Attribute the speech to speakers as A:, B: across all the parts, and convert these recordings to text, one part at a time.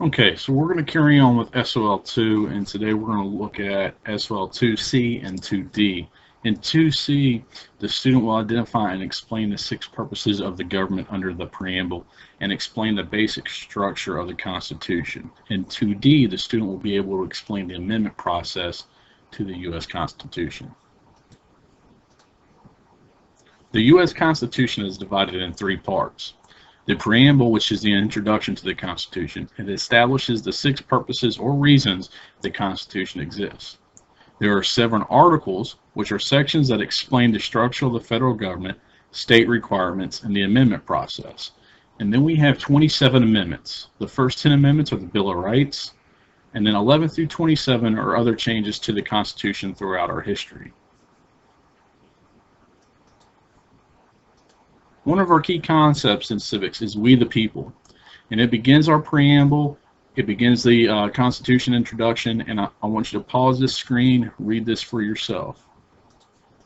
A: Okay, so we're going to carry on with SOL2, and today we're going to look at SOL2C and 2D. In 2C, the student will identify and explain the six purposes of the government under the preamble and explain the basic structure of the Constitution. In 2D, the student will be able to explain the amendment process to the U.S. Constitution. The U.S. Constitution is divided in three parts. The preamble, which is the introduction to the Constitution, it establishes the six purposes or reasons the Constitution exists. There are 7 articles, which are sections that explain the structure of the federal government, state requirements, and the amendment process. And then we have 27 amendments. The first 10 amendments are the Bill of Rights, and then 11 through 27 are other changes to the Constitution throughout our history. One of our key concepts in civics is we the people, and it begins our preamble, it begins the Constitution introduction, and I want you to pause this screen, read this for yourself.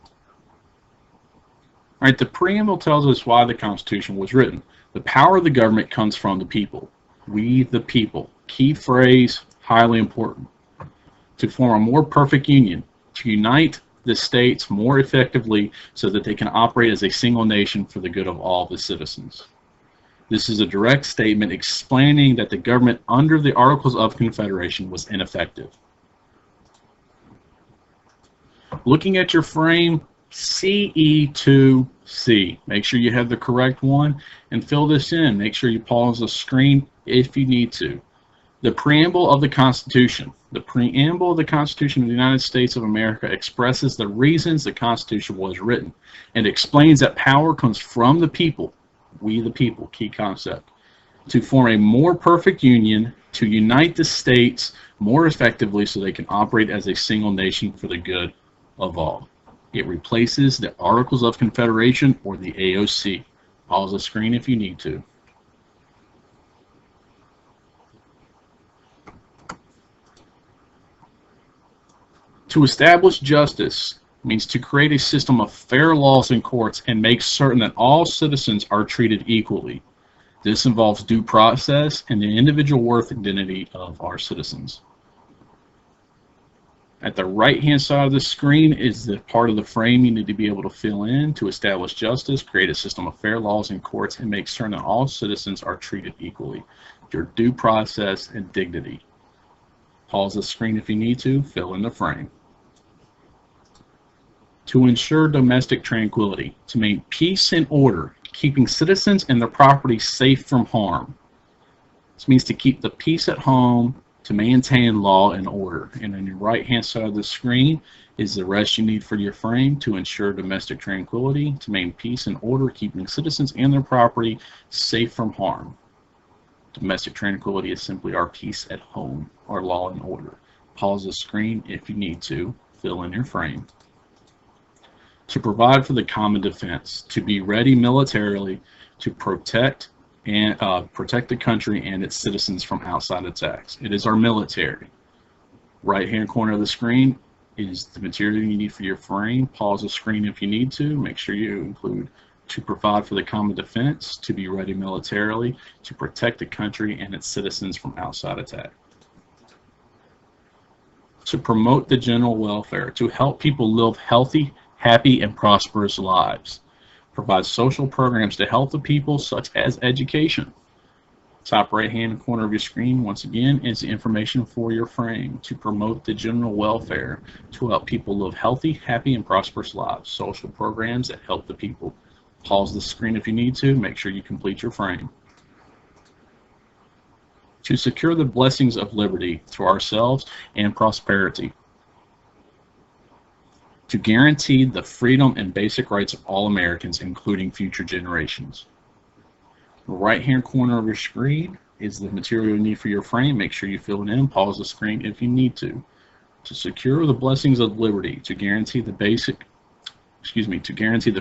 A: All right, the preamble tells us why the Constitution was written. The power of the government comes from the people. We the people. Key phrase, highly important. To form a more perfect union, to unite the states more effectively so that they can operate as a single nation for the good of all the citizens. This is a direct statement explaining that the government under the Articles of Confederation was ineffective. Looking at your frame, CE2C. Make sure you have the correct one and fill this in. Make sure you pause the screen if you need to. The preamble of the Constitution. The preamble of the Constitution of the United States of America expresses the reasons the Constitution was written and explains that power comes from the people, we the people, key concept, to form a more perfect union, to unite the states more effectively so they can operate as a single nation for the good of all. It replaces the Articles of Confederation, or the AOC. Pause the screen if you need to. To establish justice means to create a system of fair laws and courts and make certain that all citizens are treated equally. This involves due process and the individual worth and dignity of our citizens. At the right-hand side of the screen is the part of the frame you need to be able to fill in. To establish justice, create a system of fair laws and courts, and make certain that all citizens are treated equally. Your due process and dignity. Pause the screen if you need to, fill in the frame. To ensure domestic tranquility, to maintain peace and order, keeping citizens and their property safe from harm. This means to keep the peace at home, to maintain law and order. And on your right-hand side of the screen is the rest you need for your frame: to ensure domestic tranquility, to maintain peace and order, keeping citizens and their property safe from harm. Domestic tranquility is simply our peace at home, our law and order. Pause the screen if you need to, fill in your frame. To provide for the common defense, to be ready militarily to protect the country and its citizens from outside attacks. It is our military. Right-hand corner of the screen is the material you need for your frame. Pause the screen if you need to. Make sure you include to provide for the common defense, to be ready militarily to protect the country and its citizens from outside attack. To promote the general welfare, to help people live healthy, happy, and prosperous lives. Provide social programs to help the people, such as education. Top right-hand corner of your screen, once again, is the information for your frame. To promote the general welfare, to help people live healthy, happy, and prosperous lives. Social programs that help the people. Pause the screen if you need to. Make sure you complete your frame. To secure the blessings of liberty to ourselves and prosperity. To guarantee the freedom and basic rights of all Americans, including future generations. The right-hand corner of your screen is the material you need for your frame. Make sure you fill it in. Pause the screen if you need to. To secure the blessings of liberty, to guarantee the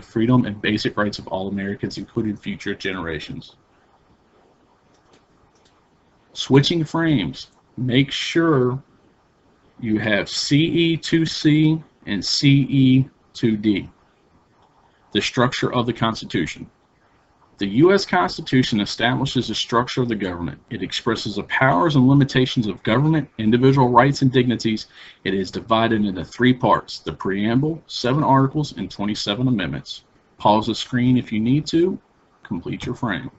A: freedom and basic rights of all Americans, including future generations. Switching frames. Make sure you have CE2C and CE2D. The structure of the Constitution. The U.S. Constitution establishes the structure of the government. It expresses the powers and limitations of government, individual rights and dignities. It is divided into 3 parts: the preamble, 7 articles, and 27 amendments. Pause the screen if you need to. Complete your frame.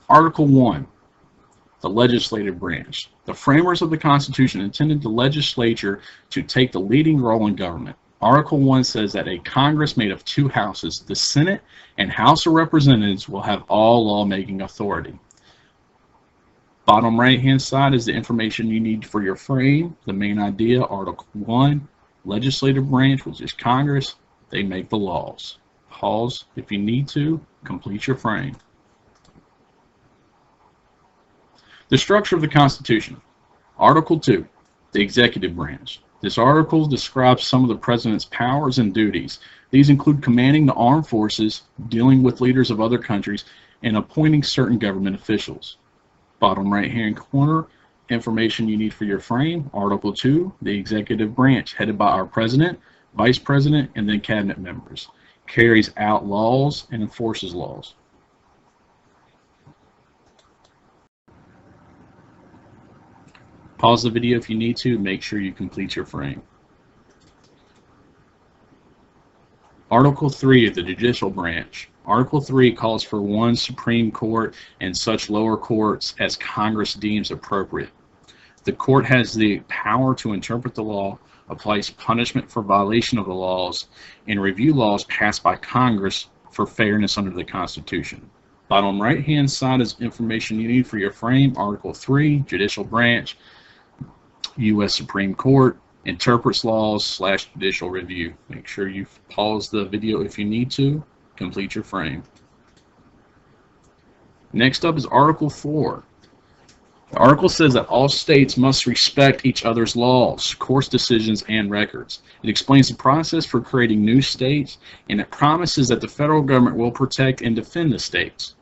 A: Article 1. The legislative branch. The framers of the Constitution intended the legislature to take the leading role in government. Article 1 says that a Congress made of 2 houses, the Senate and House of Representatives, will have all lawmaking authority. Bottom right-hand side is the information you need for your frame. The main idea, Article 1, legislative branch, which is Congress, they make the laws. Pause if you need to. Complete your frame. The structure of the Constitution. Article 2, the executive branch. This article describes some of the President's powers and duties. These include commanding the armed forces, dealing with leaders of other countries, and appointing certain government officials. Bottom right-hand corner, information you need for your frame. Article 2, the executive branch, headed by our President, Vice President, and then cabinet members. Carries out laws and enforces laws. Pause the video if you need to. Make sure you complete your frame. Article 3 of the judicial branch. Article 3 calls for 1 Supreme Court and such lower courts as Congress deems appropriate. The court has the power to interpret the law, applies punishment for violation of the laws, and review laws passed by Congress for fairness under the Constitution. Bottom right-hand side is information you need for your frame. Article 3, judicial branch. U.S. Supreme Court interprets laws / judicial review. Make sure you pause the video if you need to. Complete your frame. Next up is Article 4. The article says that all states must respect each other's laws, court decisions, and records. It explains the process for creating new states, and it promises that the federal government will protect and defend the states.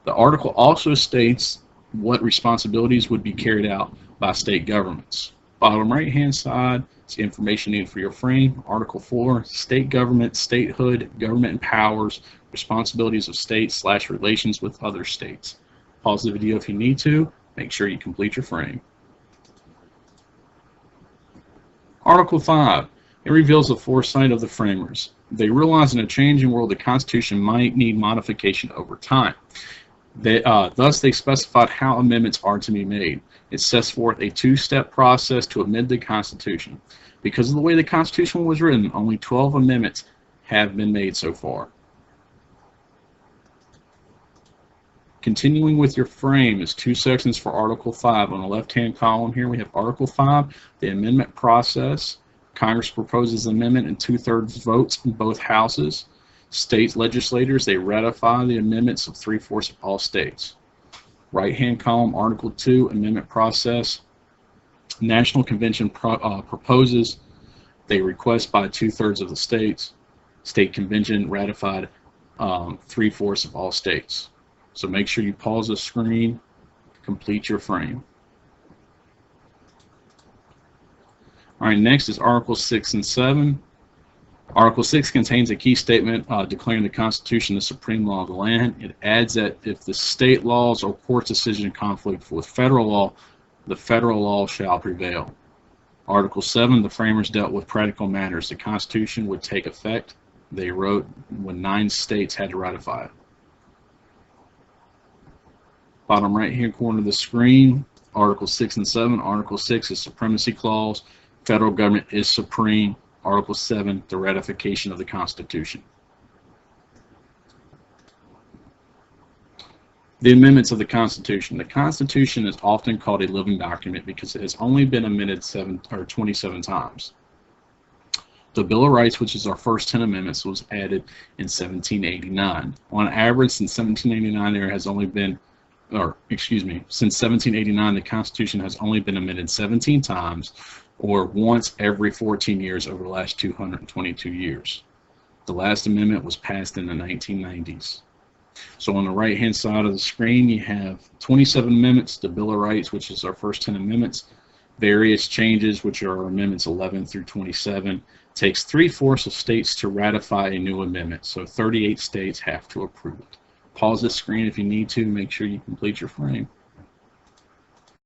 A: The article also states what responsibilities would be carried out by state governments. Bottom right-hand side is information needed for your frame. Article 4, state government, statehood, government and powers, responsibilities of states / relations with other states. Pause the video if you need to. Make sure you complete your frame. Article 5, it reveals the foresight of the framers. They realize in a changing world the Constitution might need modification over time. Thus, they specified how amendments are to be made. It sets forth a 2-step process to amend the Constitution. Because of the way the Constitution was written, only 12 amendments have been made so far. Continuing with your frame is 2 sections for Article 5. On the left-hand column here, we have Article 5, the amendment process. Congress proposes an amendment in 2/3 votes in both houses. State legislators, they ratify the amendments of 3/4 of all states. Right-hand column, Article 2, amendment process. National Convention proposes, they request by 2/3 of the states. State Convention ratified 3/4 of all states. So make sure you pause the screen, complete your frame. All right, next is Articles 6 and 7. Article 6 contains a key statement declaring the Constitution the supreme law of the land. It adds that if the state laws or court decision conflict with federal law, the federal law shall prevail. Article 7, the framers dealt with practical matters. The Constitution would take effect, they wrote, when 9 states had to ratify it. Bottom right-hand corner of the screen, Article 6 and 7. Article 6 is Supremacy Clause. Federal government is supreme. Article 7, the ratification of the Constitution. The amendments of the Constitution. The Constitution is often called a living document because it has only been amended 27 times. The Bill of Rights, which is our first 10 amendments, was added in 1789. On average, since 1789, since 1789, the Constitution has only been amended 17 times, or once every 14 years over the last 222 years. The last amendment was passed in the 1990s. So on the right-hand side of the screen, you have 27 amendments, the Bill of Rights, which is our first 10 amendments, various changes, which are amendments 11 through 27, takes 3/4 of states to ratify a new amendment, so 38 states have to approve it. Pause this screen if you need to. Make sure you complete your frame.